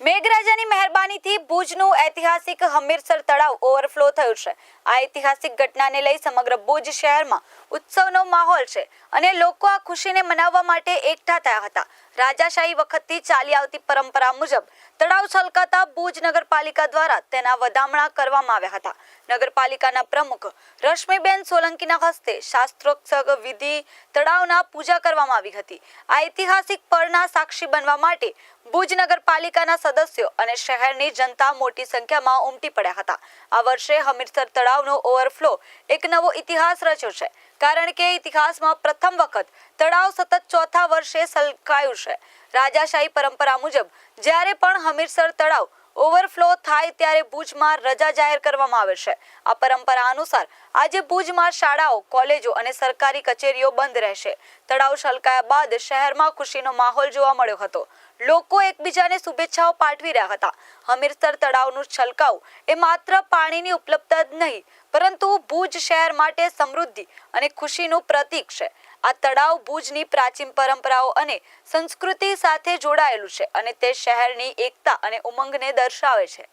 મેઘરાજાની મહેરબાનીથી ભુજનું ઐતિહાસિક હમીરસર તળાવ ઓવરફ્લો થયું છે। આ ઐતિહાસિક ઘટનાને લઈ સમગ્ર ભુજ શહેરમાં ઉત્સવનો માહોલ છે અને લોકો આ ખુશીને મનાવવા માટે એકઠા થયા હતા। રાજાશાહી વખતથી ચાલી આવતી પરંપરા મુજબ તળાવ છલકાતા ભુજ નગરપાલિકા દ્વારા તેના વધામણા કરવામાં આવ્યા હતા। નગરપાલિકાના પ્રમુખ રશ્મિબેન સોલંકીના હસ્તે શાસ્ત્રોક્ત વિધિ તળાવના પૂજા કરવામાં આવી હતી। આ ઐતિહાસિક પળના સાક્ષી બનવા માટે ભુજ નગરપાલિકાના સદસ્યો અને શહેરની જનતા મોટી સંખ્યામાં ઉમટી પડ્યા હતા। આ વર્ષે હમીરસર તળાવનો ઓવરફ્લો એક નવો ઇતિહાસ રચ્યો છે, કારણ કે ઇતિહાસમાં પ્રથમ વખત તળાવ સતત ચોથા વર્ષે છલકાયું છે। રાજાશાહી પરંપરા મુજબ જ્યારે પણ હમીરસર તળાવ ઓવરફ્લો થાય ત્યારે ભુજમાં રજા જાહેર કરવામાં આવે છે। આ પરંપરા અનુસાર આજે ભુજમાં શાળાઓ, કોલેજો અને સરકારી કચેરીઓ બંધ રહેશે। તળાવ છલકાયા બાદ શહેરમાં ખુશીનો માહોલ જોવા મળ્યો હતો। લોકો એકબીજાને શુભેચ્છાઓ પાઠવી રહ્યા હતા। હમીરસર તળાવનું છલકાવું એ માત્ર પાણીની ઉપલબ્ધતા જ નહીં, પરંતુ ભુજ શહેર માટે સમૃદ્ધિ અને ખુશીનું પ્રતીક છે। આ તળાવ ભુજની પ્રાચીન પરંપરાઓ અને સંસ્કૃતિ સાથે જોડાયેલું છે અને તે શહેરની એકતા અને ઉમંગને દર્શાવે છે।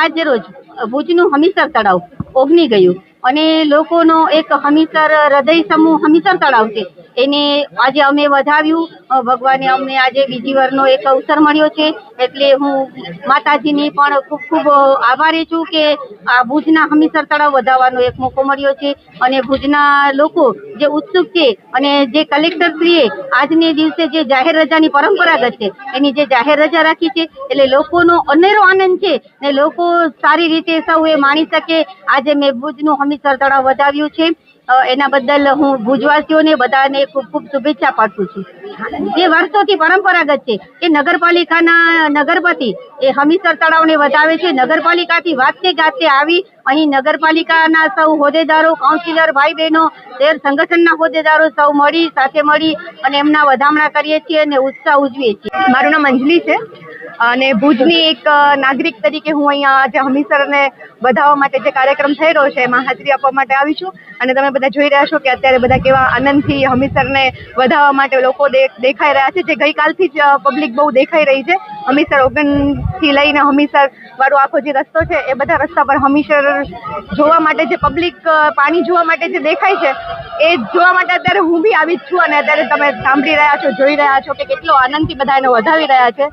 આજ રોજ ભુજનું હમીરસર તળાવ ઓગની ગયું અને લોકોનો એક હમીરસર હૃદય સમૂહ હમીરસર તળાવ છે એને આજે અમે વધાવ્યું। ભગવાને અમને આજે બીજી વારનો એક અવસર મળ્યો છે, એટલે હું માતાજીની પણ ખૂબ ખૂબ આભારી છું કે આ ભુજના હમીરસર તળાવ વધાવવાનો એક મોકો મળ્યો છે। અને ભુજના લોકો જે ઉત્સુક છે અને જે કલેક્ટરશ્રીએ આજને દિવસે જે જાહેર રજાની પરંપરાગત છે એની જે જાહેર રજા રાખી છે, એટલે લોકોનો અનેરો આનંદ છે ને લોકો સારી રીતે સૌ એ માણી શકે આજે મેં ભુજનું હમીરસર તળાવ વધાવ્યું છે। એના બદલ હું ભુજવાસીઓને બધાને ખૂબ ખૂબ શુભેચ્છા પાઠવું છું। જે વર્ષોથી પરંપરાગત છે કે નગરપાલિકાના નગરપતિ એ હમીરસર તળાવને વધાવે છે। નગરપાલિકાથી વાતે ગાતે આવી અહીં નગરપાલિકાના સૌ હોદ્દેદારો, કાઉન્સિલર ભાઈ બહેનો, શહેર સંગઠનના હોદ્દેદારો સૌ સાથે મળી અને એમના વધામણા કરીએ છીએ અને ઉત્સાહ ઉજવીએ છીએ। મારું નામ અંજલિ છે અને ભુજની એક નાગરિક તરીકે હું અહીંયા આજે હમીરસરને વધાવવા માટે જે કાર્યક્રમ થઈ રહ્યો છે એમાં હાજરી આપવા માટે આવી છું। અને તમે બધા જોઈ રહ્યા છો કે અત્યારે બધા કેવા આનંદથી હમીરસરને વધાવવા માટે લોકો દેખાઈ રહ્યા છે, જે ગઈકાલથી જ પબ્લિક બહુ દેખાઈ રહી છે। હમીરસર ઓગણથી લઈને હમીરસર વાળો આખો જે રસ્તો છે એ બધા રસ્તા પર હમીરસર જોવા માટે જે પબ્લિક પાણી જોવા માટે જે દેખાય છે એ જોવા માટે અત્યારે હું બી આવી જ છું અને અત્યારે તમે સાંભળી રહ્યા છો, જોઈ રહ્યા છો કે કેટલો આનંદથી બધા એને વધાવી રહ્યા છે।